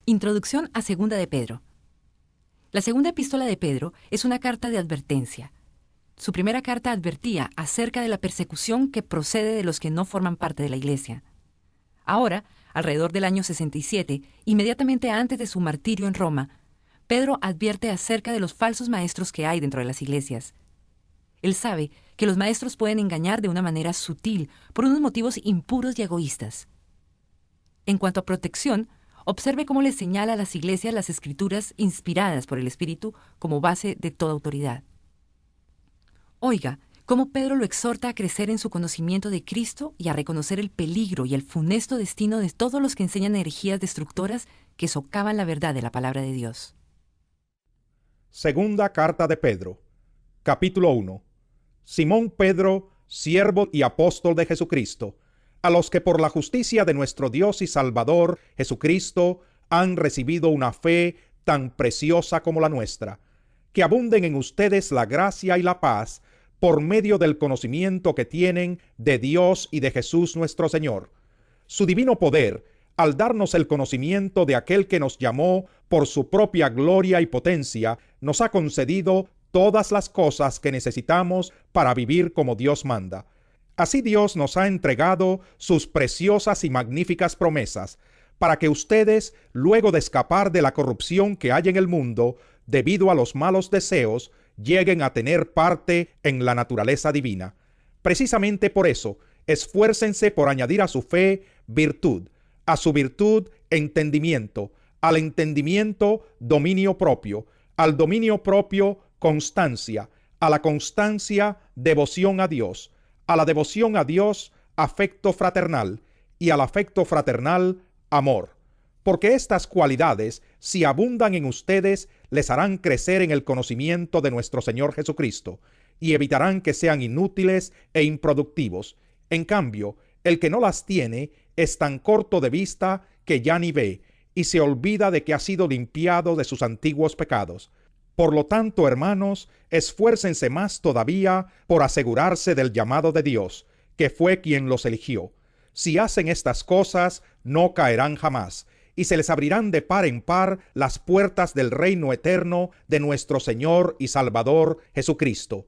Introducción a Segunda de Pedro. La segunda epístola de Pedro es una carta de advertencia. Su primera carta advertía acerca de la persecución que procede de los que no forman parte de la Iglesia. Ahora, alrededor del año 67, inmediatamente antes de su martirio en Roma, Pedro advierte acerca de los falsos maestros que hay dentro de las iglesias. Él sabe que los maestros pueden engañar de una manera sutil por unos motivos impuros y egoístas. En cuanto a protección, observe cómo le señala a las iglesias las escrituras inspiradas por el Espíritu como base de toda autoridad. Oiga cómo Pedro lo exhorta a crecer en su conocimiento de Cristo y a reconocer el peligro y el funesto destino de todos los que enseñan herejías destructoras que socavan la verdad de la palabra de Dios. Segunda carta de Pedro, capítulo 1. Simón Pedro, siervo y apóstol de Jesucristo, a los que por la justicia de nuestro Dios y Salvador Jesucristo han recibido una fe tan preciosa como la nuestra, que abunden en ustedes la gracia y la paz por medio del conocimiento que tienen de Dios y de Jesús nuestro Señor. Su divino poder, al darnos el conocimiento de aquel que nos llamó por su propia gloria y potencia, nos ha concedido todas las cosas que necesitamos para vivir como Dios manda. Así Dios nos ha entregado sus preciosas y magníficas promesas, para que ustedes, luego de escapar de la corrupción que hay en el mundo, debido a los malos deseos, lleguen a tener parte en la naturaleza divina. Precisamente por eso, esfuércense por añadir a su fe virtud, a su virtud entendimiento, al entendimiento dominio propio, al dominio propio constancia, a la constancia devoción a Dios, a la devoción a Dios afecto fraternal y al afecto fraternal amor. Porque estas cualidades, si abundan en ustedes, les harán crecer en el conocimiento de nuestro Señor Jesucristo y evitarán que sean inútiles e improductivos. En cambio, el que no las tiene es tan corto de vista que ya ni ve y se olvida de que ha sido limpiado de sus antiguos pecados. Por lo tanto, hermanos, esfuércense más todavía por asegurarse del llamado de Dios, que fue quien los eligió. Si hacen estas cosas, no caerán jamás, y se les abrirán de par en par las puertas del reino eterno de nuestro Señor y Salvador Jesucristo.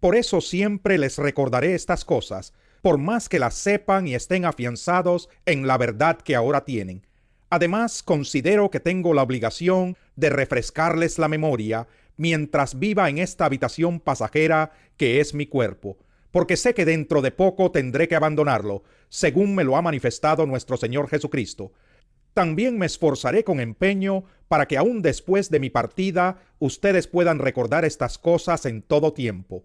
Por eso siempre les recordaré estas cosas, por más que las sepan y estén afianzados en la verdad que ahora tienen. Además, considero que tengo la obligación de refrescarles la memoria mientras viva en esta habitación pasajera que es mi cuerpo, porque sé que dentro de poco tendré que abandonarlo, según me lo ha manifestado nuestro Señor Jesucristo. También me esforzaré con empeño para que aún después de mi partida ustedes puedan recordar estas cosas en todo tiempo.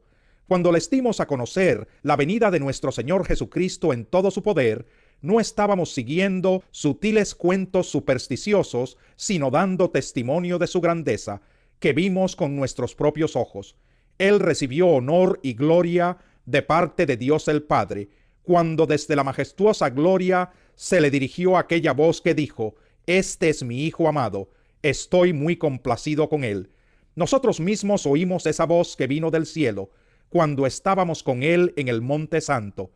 Cuando les dimos a conocer la venida de nuestro Señor Jesucristo en todo su poder, no estábamos siguiendo sutiles cuentos supersticiosos, sino dando testimonio de su grandeza, que vimos con nuestros propios ojos. Él recibió honor y gloria de parte de Dios el Padre, cuando desde la majestuosa gloria se le dirigió aquella voz que dijo: «Este es mi Hijo amado, estoy muy complacido con él». Nosotros mismos oímos esa voz que vino del cielo, cuando estábamos con él en el Monte Santo.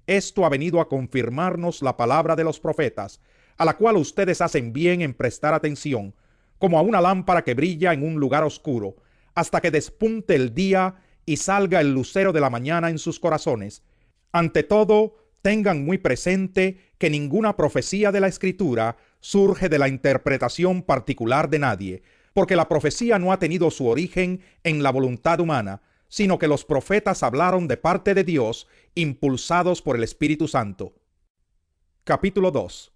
Esto ha venido a confirmarnos la palabra de los profetas, a la cual ustedes hacen bien en prestar atención, como a una lámpara que brilla en un lugar oscuro, hasta que despunte el día y salga el lucero de la mañana en sus corazones. Ante todo, tengan muy presente que ninguna profecía de la Escritura surge de la interpretación particular de nadie, porque la profecía no ha tenido su origen en la voluntad humana, sino que los profetas hablaron de parte de Dios, impulsados por el Espíritu Santo. Capítulo 2.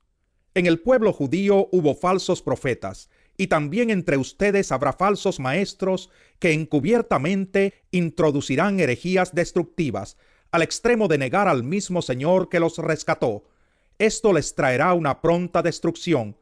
En el pueblo judío hubo falsos profetas, y también entre ustedes habrá falsos maestros que encubiertamente introducirán herejías destructivas, al extremo de negar al mismo Señor que los rescató. Esto les traerá una pronta destrucción.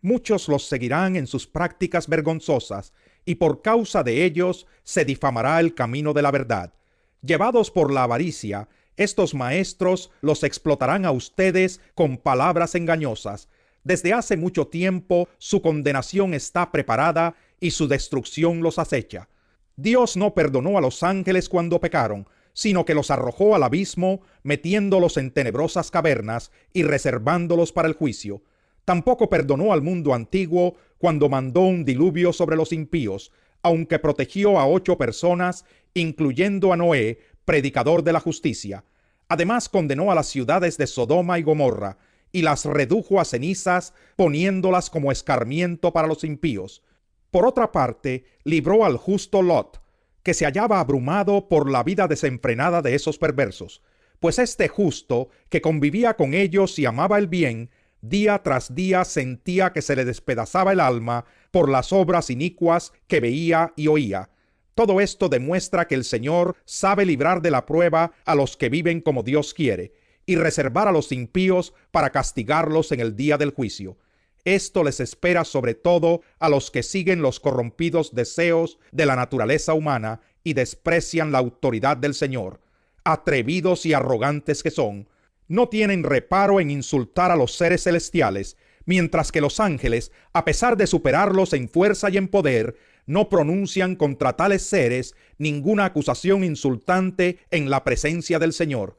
Muchos los seguirán en sus prácticas vergonzosas, y por causa de ellos se difamará el camino de la verdad. Llevados por la avaricia, estos maestros los explotarán a ustedes con palabras engañosas. Desde hace mucho tiempo su condenación está preparada y su destrucción los acecha. Dios no perdonó a los ángeles cuando pecaron, sino que los arrojó al abismo, metiéndolos en tenebrosas cavernas y reservándolos para el juicio. Tampoco perdonó al mundo antiguo cuando mandó un diluvio sobre los impíos, aunque protegió a 8 personas, incluyendo a Noé, predicador de la justicia. Además condenó a las ciudades de Sodoma y Gomorra, y las redujo a cenizas, poniéndolas como escarmiento para los impíos. Por otra parte, libró al justo Lot, que se hallaba abrumado por la vida desenfrenada de esos perversos, pues este justo, que convivía con ellos y amaba el bien, día tras día sentía que se le despedazaba el alma por las obras inicuas que veía y oía. Todo esto demuestra que el Señor sabe librar de la prueba a los que viven como Dios quiere, y reservar a los impíos para castigarlos en el día del juicio. Esto les espera sobre todo a los que siguen los corrompidos deseos de la naturaleza humana y desprecian la autoridad del Señor. Atrevidos y arrogantes que son, no tienen reparo en insultar a los seres celestiales, mientras que los ángeles, a pesar de superarlos en fuerza y en poder, no pronuncian contra tales seres ninguna acusación insultante en la presencia del Señor.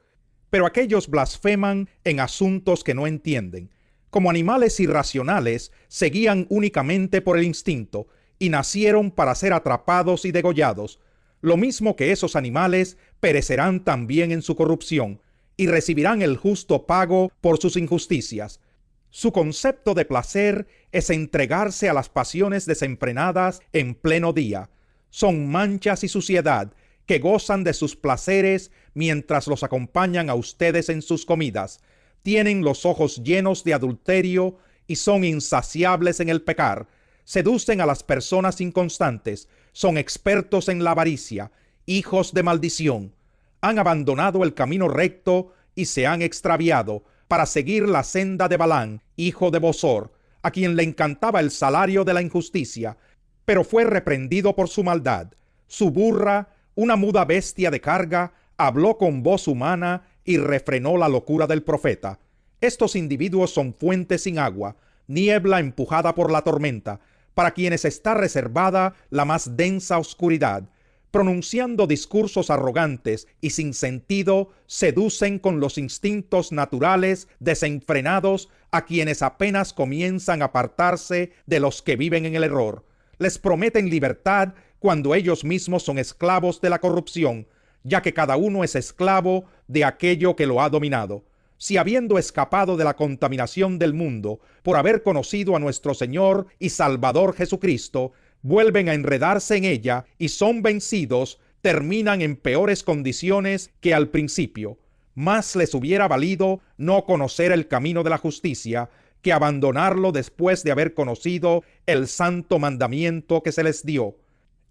Pero aquellos blasfeman en asuntos que no entienden. Como animales irracionales, se guían únicamente por el instinto, y nacieron para ser atrapados y degollados. Lo mismo que esos animales, perecerán también en su corrupción, y recibirán el justo pago por sus injusticias. Su concepto de placer es entregarse a las pasiones desenfrenadas en pleno día. Son manchas y suciedad que gozan de sus placeres mientras los acompañan a ustedes en sus comidas. Tienen los ojos llenos de adulterio y son insaciables en el pecar. Seducen a las personas inconstantes. Son expertos en la avaricia, hijos de maldición. Han abandonado el camino recto y se han extraviado para seguir la senda de Balán, hijo de Bosor, a quien le encantaba el salario de la injusticia, pero fue reprendido por su maldad. Su burra, una muda bestia de carga, habló con voz humana y refrenó la locura del profeta. Estos individuos son fuentes sin agua, niebla empujada por la tormenta, para quienes está reservada la más densa oscuridad. Pronunciando discursos arrogantes y sin sentido, seducen con los instintos naturales desenfrenados a quienes apenas comienzan a apartarse de los que viven en el error. Les prometen libertad cuando ellos mismos son esclavos de la corrupción, ya que cada uno es esclavo de aquello que lo ha dominado. Si habiendo escapado de la contaminación del mundo por haber conocido a nuestro Señor y Salvador Jesucristo, vuelven a enredarse en ella y son vencidos, terminan en peores condiciones que al principio. Más les hubiera valido no conocer el camino de la justicia que abandonarlo después de haber conocido el santo mandamiento que se les dio.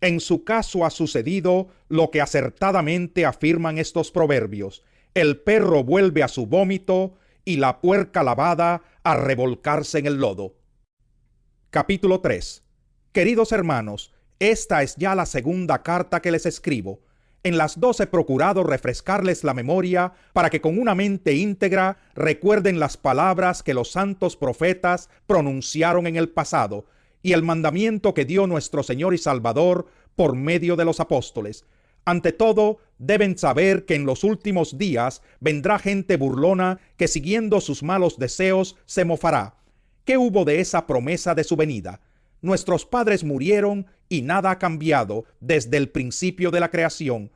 En su caso ha sucedido lo que acertadamente afirman estos proverbios: el perro vuelve a su vómito y la puerca lavada a revolcarse en el lodo. Capítulo 3. Queridos hermanos, esta es ya la segunda carta que les escribo. En las dos he procurado refrescarles la memoria para que con una mente íntegra recuerden las palabras que los santos profetas pronunciaron en el pasado y el mandamiento que dio nuestro Señor y Salvador por medio de los apóstoles. Ante todo, deben saber que en los últimos días vendrá gente burlona que siguiendo sus malos deseos se mofará. ¿Qué hubo de esa promesa de su venida? Nuestros padres murieron y nada ha cambiado desde el principio de la creación,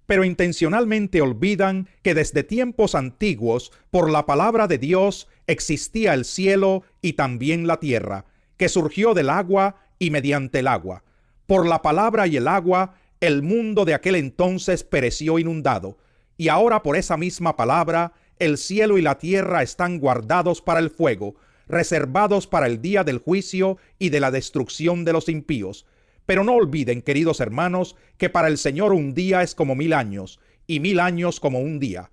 pero intencionalmente olvidan que desde tiempos antiguos, por la palabra de Dios, existía el cielo y también la tierra, que surgió del agua y mediante el agua. Por la palabra y el agua, el mundo de aquel entonces pereció inundado, y ahora por esa misma palabra, el cielo y la tierra están guardados para el fuego, reservados para el día del juicio y de la destrucción de los impíos. Pero no olviden, queridos hermanos, que para el Señor un día es como 1000 años, y 1000 años como un día.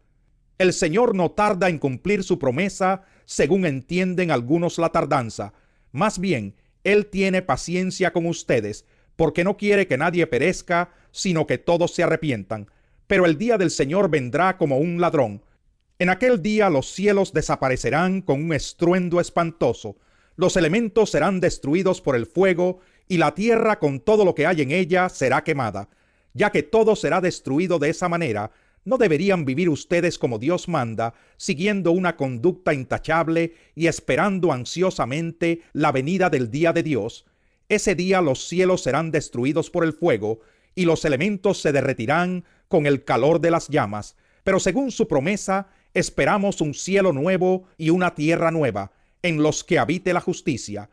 El Señor no tarda en cumplir su promesa, según entienden algunos la tardanza. Más bien, Él tiene paciencia con ustedes, porque no quiere que nadie perezca, sino que todos se arrepientan. Pero el día del Señor vendrá como un ladrón. En aquel día los cielos desaparecerán con un estruendo espantoso, los elementos serán destruidos por el fuego, y la tierra con todo lo que hay en ella será quemada. Ya que todo será destruido de esa manera, ¿No deberían vivir ustedes como Dios manda, siguiendo una conducta intachable y esperando ansiosamente la venida del día de Dios? Ese día los cielos serán destruidos por el fuego y los elementos se derretirán con el calor de las llamas. Pero según su promesa, esperamos un cielo nuevo y una tierra nueva, en los que habite la justicia.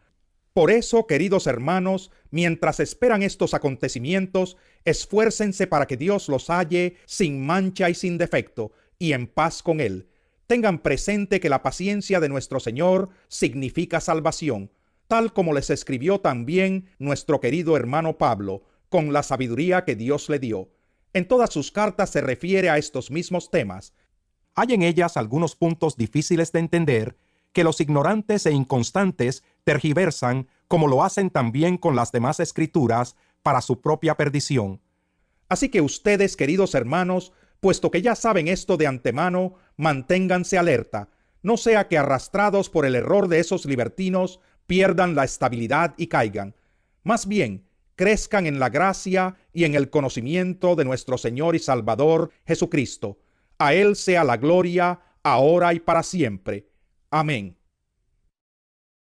Por eso, queridos hermanos, mientras esperan estos acontecimientos, esfuércense para que Dios los halle sin mancha y sin defecto, y en paz con Él. Tengan presente que la paciencia de nuestro Señor significa salvación, tal como les escribió también nuestro querido hermano Pablo, con la sabiduría que Dios le dio. En todas sus cartas se refiere a estos mismos temas. Hay en ellas algunos puntos difíciles de entender que los ignorantes e inconstantes tergiversan, como lo hacen también con las demás escrituras, para su propia perdición. Así que ustedes, queridos hermanos, puesto que ya saben esto de antemano, manténganse alerta, no sea que arrastrados por el error de esos libertinos pierdan la estabilidad y caigan. Más bien, crezcan en la gracia y en el conocimiento de nuestro Señor y Salvador Jesucristo. A Él sea la gloria, ahora y para siempre. Amén.